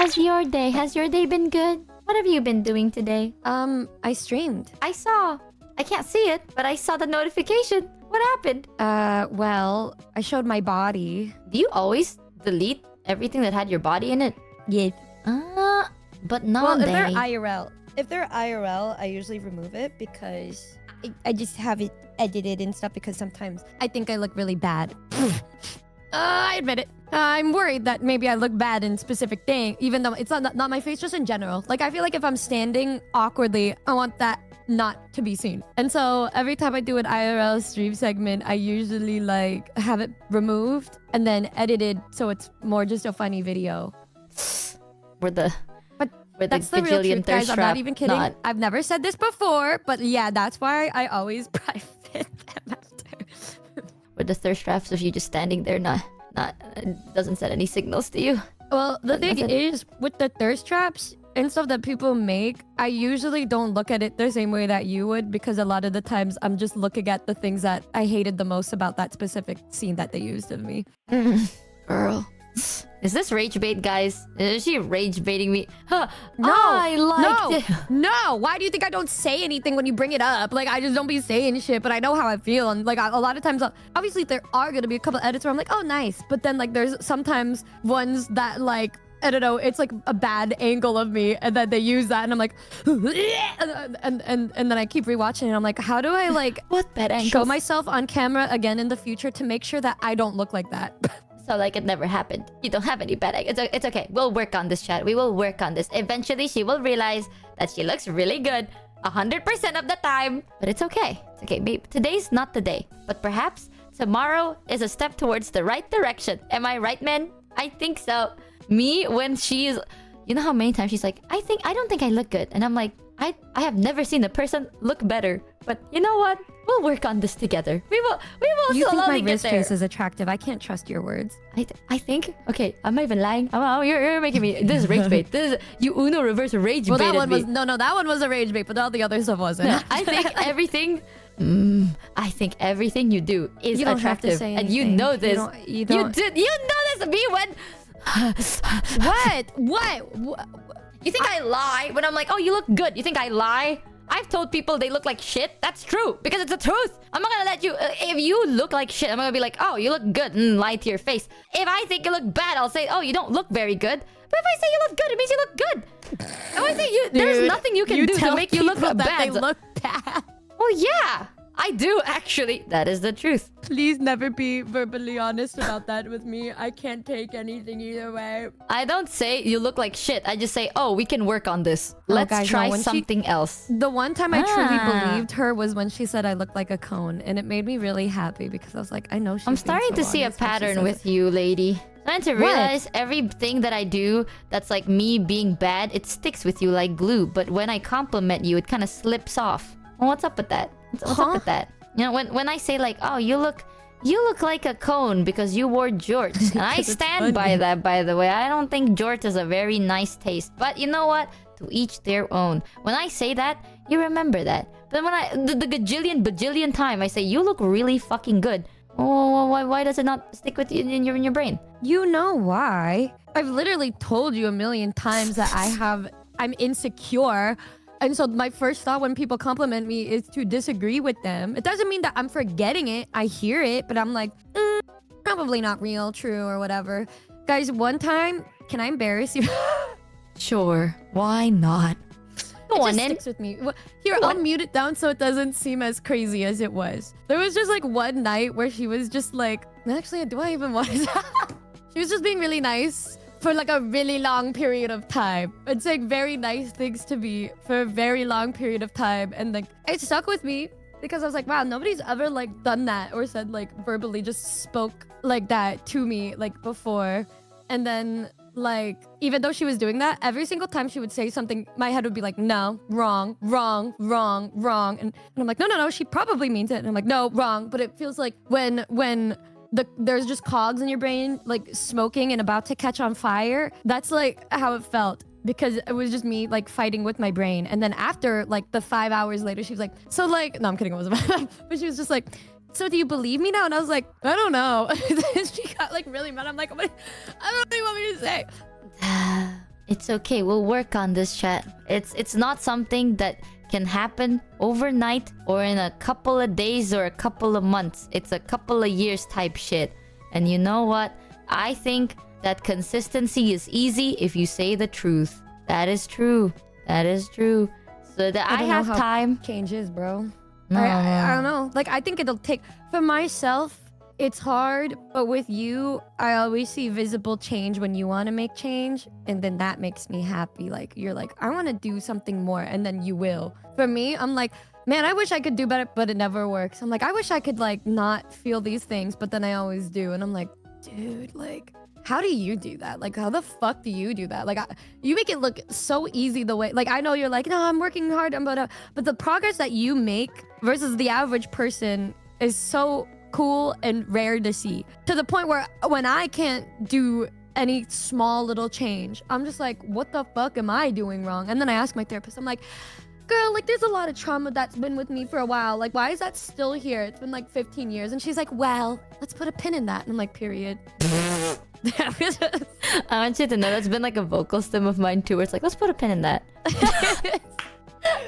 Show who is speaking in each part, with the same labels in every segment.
Speaker 1: how's your day? Has your day been good? What have you been doing today?
Speaker 2: I streamed.
Speaker 1: I saw. I can't see it, but I saw the notification. What happened?
Speaker 2: Well, I showed my body.
Speaker 1: Do you always delete everything that had your body in it?
Speaker 2: Yeah.
Speaker 1: But not
Speaker 2: Well, if
Speaker 1: they.
Speaker 2: they're IRL. If they're IRL, I usually remove it because I just have it edited and stuff because sometimes I think I look really bad. I admit it. I'm worried that maybe I look bad in specific thing, even though it's not my face, just in general. Like, I feel like if I'm standing awkwardly, I want that not to be seen. And so every time I do an IRL stream segment, I usually like have it removed and then edited so it's more just a funny video.
Speaker 1: We're the
Speaker 2: That's the real truth, guys. I'm not even kidding.
Speaker 1: Not.
Speaker 2: I've never said this before, but yeah, that's why I always private them after.
Speaker 1: With the thirst traps of you just standing there, not doesn't send any signals to you.
Speaker 2: Well, the thing is, with the thirst traps and stuff that people make, I usually don't look at it the same way that you would, because a lot of the times I'm just looking at the things that I hated the most about that specific scene that they used of me.
Speaker 1: Girl. Is this rage bait, guys? Is she rage baiting me? Huh.
Speaker 2: No,
Speaker 1: I liked it.
Speaker 2: No. Why do you think I don't say anything when you bring it up? Like, I just don't be saying shit, but I know how I feel. And like, a lot of times, obviously there are gonna be a couple edits where I'm like, oh, nice. But then like, there's sometimes ones that like, I don't know, it's like a bad angle of me, and then they use that, and I'm like, and then I keep rewatching it. And I'm like, how do I like
Speaker 1: What bad angles?
Speaker 2: show myself on camera again in the future to make sure that I don't look like that?
Speaker 1: So like it never happened. You don't have any bad angles. It's okay. We'll work on this, chat. We will work on this. Eventually, she will realize that she looks really good 100% of the time. But it's okay. It's okay. Maybe today's not the day. But perhaps tomorrow is a step towards the right direction. Am I right, man? I think so. Me, when she's... You know how many times she's like, I don't think I look good. And I'm like, I have never seen a person look better. But you know what? We'll work on this together. We will
Speaker 2: You think
Speaker 1: slowly
Speaker 2: my
Speaker 1: get
Speaker 2: wrist
Speaker 1: there.
Speaker 2: face is attractive? I can't trust your words.
Speaker 1: I think... Okay, I'm not even lying. You're making me... This is rage bait. This is... You Uno reverse rage
Speaker 2: Well,
Speaker 1: baited
Speaker 2: that one
Speaker 1: me.
Speaker 2: was... No, that one was a rage bait, but all the other stuff wasn't.
Speaker 1: No, I think everything... I think everything you do is
Speaker 2: You don't
Speaker 1: attractive.
Speaker 2: have to say
Speaker 1: and you
Speaker 2: anything.
Speaker 1: know this.
Speaker 2: You don't...
Speaker 1: You know this me when...
Speaker 2: What?
Speaker 1: You think I lie when I'm like, oh, you look good. You think I lie? I've told people they look like shit. That's true. Because it's the truth. I'm not gonna let you... if you look like shit, I'm gonna be like, oh, you look good. And lie to your face. If I think you look bad, I'll say, oh, you don't look very good. But if I say you look good, it means you look good. If I say you... There's nothing you can do to make you look bad.
Speaker 2: They look bad.
Speaker 1: Oh, yeah. I do, actually. That is the truth.
Speaker 2: Please never be verbally honest about that with me. I can't take anything either way.
Speaker 1: I don't say you look like shit. I just say, oh, we can work on this. Let's
Speaker 2: guys,
Speaker 1: try
Speaker 2: no,
Speaker 1: something else.
Speaker 2: The one time I truly believed her was when she said I looked like a cone. And it made me really happy because I was like, I know she's
Speaker 1: I'm starting to see a pattern with you, lady. I'm starting to realize everything that I do that's like me being bad, it sticks with you like glue. But when I compliment you, it kind of slips off. Well, what's up with that? What's up with that? You know, when I say like, oh, you look like a cone because you wore jorts. And I stand by that, by the way. I don't think jorts is a very nice taste. But you know what? To each their own. When I say that, you remember that. But when the bajillion time I say, you look really fucking good. Oh, why does it not stick with you in your brain?
Speaker 2: You know why? I've literally told you a million times that I'm insecure. And so my first thought when people compliment me is to disagree with them. It doesn't mean that I'm forgetting it. I hear it, but I'm like, probably not real, true, or whatever. Guys, one time, can I embarrass you?
Speaker 1: Sure. Why not? Go on,
Speaker 2: it just sticks with me. Here, I'll mute it down so it doesn't seem as crazy as it was. There was just like one night where she was just like, actually, do I even want to? She was just being really nice for like a really long period of time. It's like very nice things to me for a very long period of time. And like, it stuck with me because I was like, wow, nobody's ever like done that or said like verbally just spoke like that to me like before. And then like, even though she was doing that, every single time she would say something, my head would be like, no, wrong. And I'm like, no, she probably means it. And I'm like, no, wrong. But it feels like when there's just cogs in your brain, like smoking and about to catch on fire. That's like how it felt because it was just me like fighting with my brain. And then after like the 5 hours later, she was like, so like, no, I'm kidding. It wasn't bad. But she was just like, so do you believe me now? And I was like, I don't know. Then she got like really mad. I'm like, I don't know what you want me to say.
Speaker 1: It's okay. We'll work on this, chat. It's not something that can happen overnight or in a couple of days or a couple of months. It's a couple of years type shit. And you know what? I think that consistency is easy if you say the truth. That is true. That is true. So that I have time.
Speaker 2: Changes, bro.
Speaker 1: No,
Speaker 2: I don't know. Like, I think it'll take... For myself, it's hard. But with you, I always see visible change when you want to make change. And then that makes me happy. Like, you're like, I want to do something more. And then you will. For me, I'm like, man, I wish I could do better. But it never works. I'm like, I wish I could, like, not feel these things. But then I always do. And I'm like, dude, like... How do you do that? Like, how the fuck do you do that? Like, you make it look so easy the way... Like, I know you're like, no, I'm working hard. But the progress that you make versus the average person is so cool and rare to see. To the point where when I can't do any small little change, I'm just like, what the fuck am I doing wrong? And then I ask my therapist, I'm like, girl, like, there's a lot of trauma that's been with me for a while. Like, why is that still here? It's been like 15 years. And she's like, well, let's put a pin in that. And I'm like, period.
Speaker 1: I want you to know that's been like a vocal stem of mine too, where it's like, let's put a pin in that.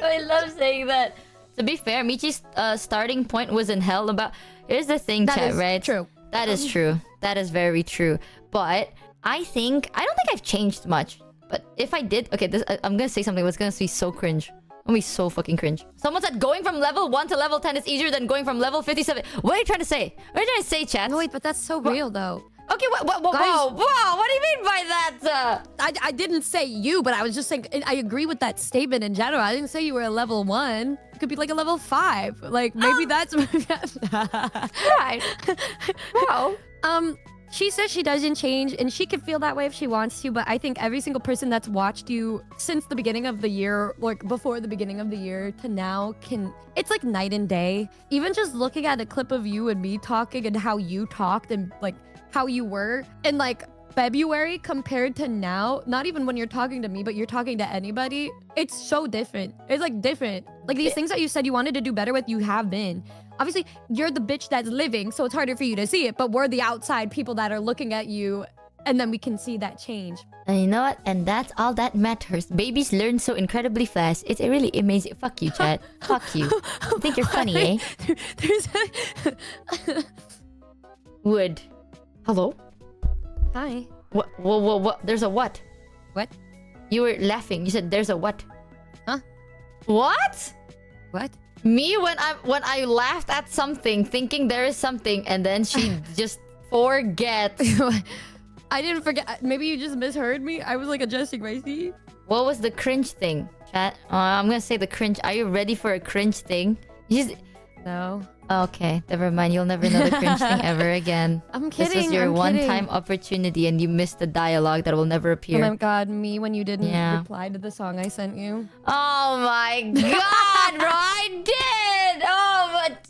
Speaker 1: I love saying that. To be fair, Michi's starting point was in hell about... Here's the thing, chat, right?
Speaker 2: True.
Speaker 1: That is true. That is very true. But I don't think I've changed much. But if I did... Okay, I'm gonna say something that's gonna be so cringe. Gonna be so fucking cringe. Someone said going from level 1 to level 10 is easier than going from level 57. What are you trying to say? What are you trying to say, chat?
Speaker 2: No, wait, but that's so real, though.
Speaker 1: Okay, whoa, what do you mean by that?
Speaker 2: I didn't say you, but I was just saying, I agree with that statement in general. I didn't say you were a level 1. It could be like a level 5. Like, maybe that's...
Speaker 1: Right. Wow.
Speaker 2: She says she doesn't change, and she can feel that way if she wants to, but I think every single person that's watched you since the beginning of the year, like before the beginning of the year to now, it's like night and day. Even just looking at a clip of you and me talking and how you talked and like how you were in like February compared to now, not even when you're talking to me, but you're talking to anybody, it's so different. It's like different. Like these things that you said you wanted to do better with, you have been. Obviously, you're the bitch that's living, so it's harder for you to see it, but we're the outside people that are looking at you, and then we can see that change.
Speaker 1: And you know what? And that's all that matters. Babies learn so incredibly fast. It's really amazing. Fuck you, chat. Fuck you. I think you're funny, eh?
Speaker 2: There's
Speaker 1: Wood. Hello?
Speaker 2: Hi.
Speaker 1: What? There's a what?
Speaker 2: What?
Speaker 1: You were laughing. You said there's a what?
Speaker 2: Huh?
Speaker 1: What?
Speaker 2: What?
Speaker 1: Me when I laughed at something, thinking there is something, and then she just forgets.
Speaker 2: I didn't forget. Maybe you just misheard me. I was like adjusting my seat.
Speaker 1: What was the cringe thing, chat? I'm gonna say the cringe. Are you ready for a cringe thing?
Speaker 2: No.
Speaker 1: Okay, never mind. You'll never know the cringe thing ever again.
Speaker 2: I'm kidding.
Speaker 1: This was your one-time opportunity, and you missed the dialogue that will never appear.
Speaker 2: Oh my god, me when you didn't reply to the song I sent you.
Speaker 1: Oh my god, bro, I did! Oh, but...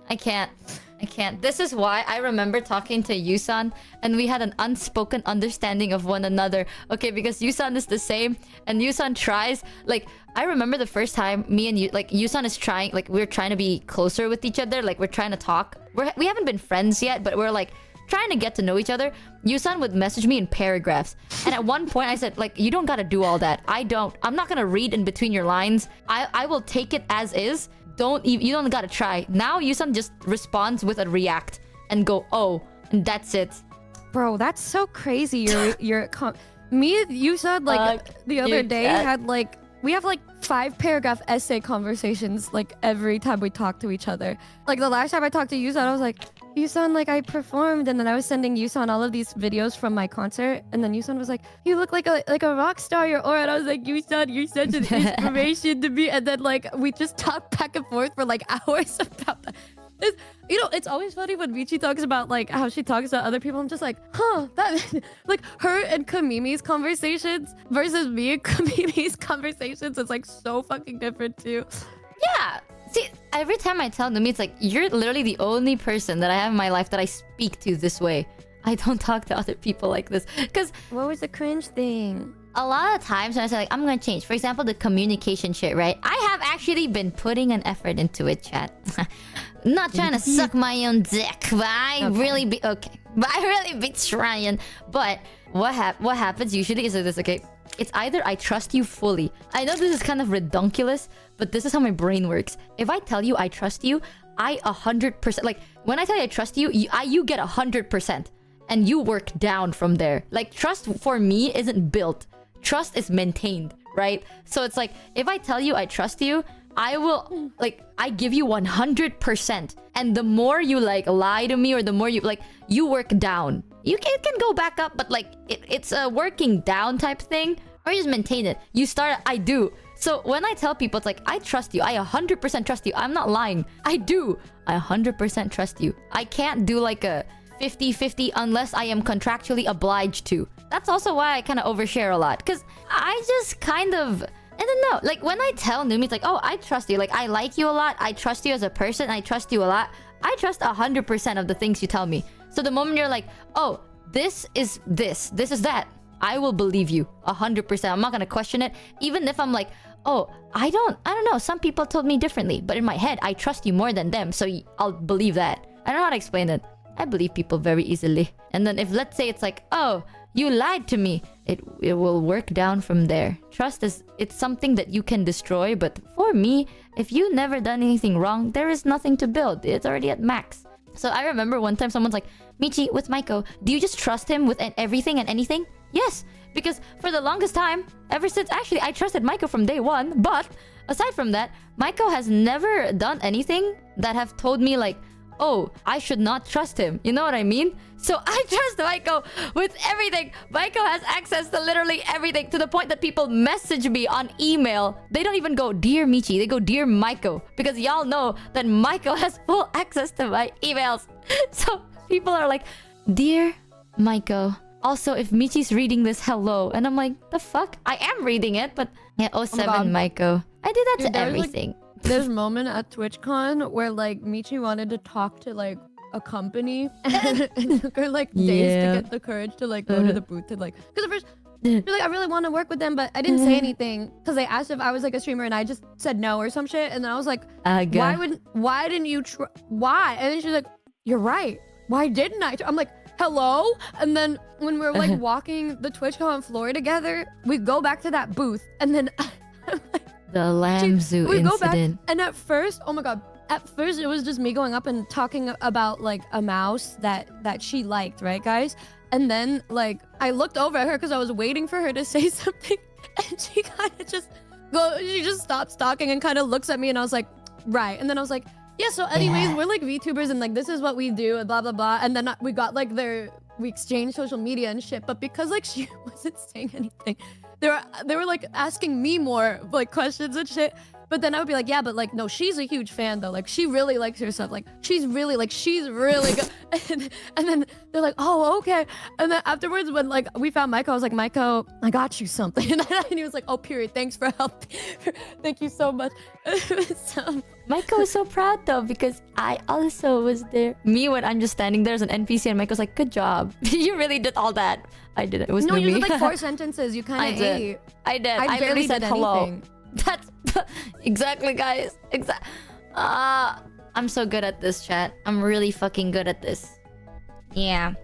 Speaker 1: I can't. This is why I remember talking to Yusan, and we had an unspoken understanding of one another. Okay, because Yusan is the same, and Yusan tries... Like, I remember the first time me and you... Like, Yusan is trying... Like, we're trying to be closer with each other. Like, we're trying to talk. We haven't been friends yet, but we're, like... trying to get to know each other. Yusan would message me in paragraphs, and at one point I said, like, you don't gotta do all that. I'm not gonna read in between your lines. I will take it as is. You don't gotta try. Now Yusan just responds with a react and go, oh, and that's it.
Speaker 2: Bro, that's so crazy. Me and Yusan, like, the other day had like, we have like 5-paragraph essay conversations like every time we talk to each other. Like the last time I talked to Yusan, I was like, Yusan, like, I performed, and then I was sending Yusan all of these videos from my concert, and then Yusan was like, you look like a rock star, your aura, and I was like, Yusan, you're such an inspiration to me, and then like we just talked back and forth for like hours about that. It's always funny when Michi talks about like how she talks to other people. I'm just like, huh, that like her and Kamimi's conversations versus me and Kamimi's conversations is like so fucking different too.
Speaker 1: Yeah. See, every time I tell Numi, it's like, you're literally the only person that I have in my life that I speak to this way. I don't talk to other people like this. Because...
Speaker 2: What was the cringe thing?
Speaker 1: A lot of times when I say, like, I'm gonna change. For example, the communication shit, right? I have actually been putting an effort into it, chat. I'm not trying to suck my own dick, but I really be... Okay. But I really be trying. But what happens usually is like this, okay? It's either I trust you fully. I know this is kind of redunculous, but this is how my brain works. If I tell you I trust you, I 100%... Like, when I tell you I trust you, you get 100%. And you work down from there. Like, trust for me isn't built. Trust is maintained, right? So it's like, if I tell you I trust you, I will... Like, I give you 100%. And the more you, like, lie to me or the more you... Like, you work down. It can go back up, but like it's a working down type thing, or you just maintain it. You start, I do. So when I tell people, it's like, I trust you. I 100% trust you. I'm not lying. I do. I 100% trust you. I can't do like a 50-50 unless I am contractually obliged to. That's also why I kind of overshare a lot. Because I just kind of... I don't know. Like, when I tell Numi, it's like, oh, I trust you. Like, I like you a lot. I trust you as a person. I trust you a lot. I trust 100% of the things you tell me. So the moment you're like, oh, this is this is that, I will believe you 100%. I'm not gonna question it. Even if I'm like, oh, I don't know. Some people told me differently. But in my head, I trust you more than them. So I'll believe that. I don't know how to explain it. I believe people very easily. And then if, let's say, it's like, oh, you lied to me, it will work down from there. Trust is, it's something that you can destroy. But for me, if you never done anything wrong, there is nothing to build. It's already at max. So I remember one time someone's like, Michi, with Maiko, do you just trust him with everything and anything? Yes, because for the longest time, ever since, actually, I trusted Maiko from day one. But aside from that, Maiko has never done anything that have told me like, oh, I should not trust him. You know what I mean? So I trust Maiko with everything. Maiko has access to literally everything, to the point that people message me on email. They don't even go, Dear Michi. They go, Dear Maiko. Because y'all know that Maiko has full access to my emails. So people are like, Dear Maiko. Also, if Michi's reading this, hello. And I'm like, the fuck? I am reading it, but... Yeah, 07 Maiko. I did that to everything.
Speaker 2: There's a moment at TwitchCon where like Michi wanted to talk to like a company and it took her like days to get the courage to like go to the booth to like, because at first you're like, I really want to work with them, but I didn't say anything because they asked if I was like a streamer and I just said no or some shit. And then I was like, why didn't you try? Why? And then she's like, you're right. Why didn't I? I'm like, hello? And then when we were like walking the TwitchCon floor together, we go back to that booth and then I'm like,
Speaker 1: the lamb zoo incident.
Speaker 2: And at first, oh my god, at first it was just me going up and talking about like a mouse that she liked, right guys? And then like I looked over at her because I was waiting for her to say something, and she kind of she just stopped talking and kind of looks at me, and I was like, right. And then I was like, yeah, so anyways, we're like VTubers and like this is what we do and blah blah blah. And then we got like we exchanged social media and shit, but because like she wasn't saying anything, they were like asking me more like questions and shit. But then I would be like, yeah, but like, no, she's a huge fan though. Like she really likes her stuff. Like she's really good. And then they're like, oh, okay. And then afterwards when like we found Maiko, I was like, Maiko, I got you something. And he was like, oh, period. Thanks for helping. Thank you so much.
Speaker 1: Maiko was so proud though, because I also was there. Me, when I'm just standing there as an NPC, and Maiko's like, good job. You really did all that. I did it. It was
Speaker 2: no,
Speaker 1: Numi.
Speaker 2: you did like 4 sentences. You kind of ate.
Speaker 1: I did.
Speaker 2: I barely
Speaker 1: said
Speaker 2: did
Speaker 1: hello.
Speaker 2: anything.
Speaker 1: That's exactly, guys. I'm so good at this, chat. I'm really fucking good at this. Yeah.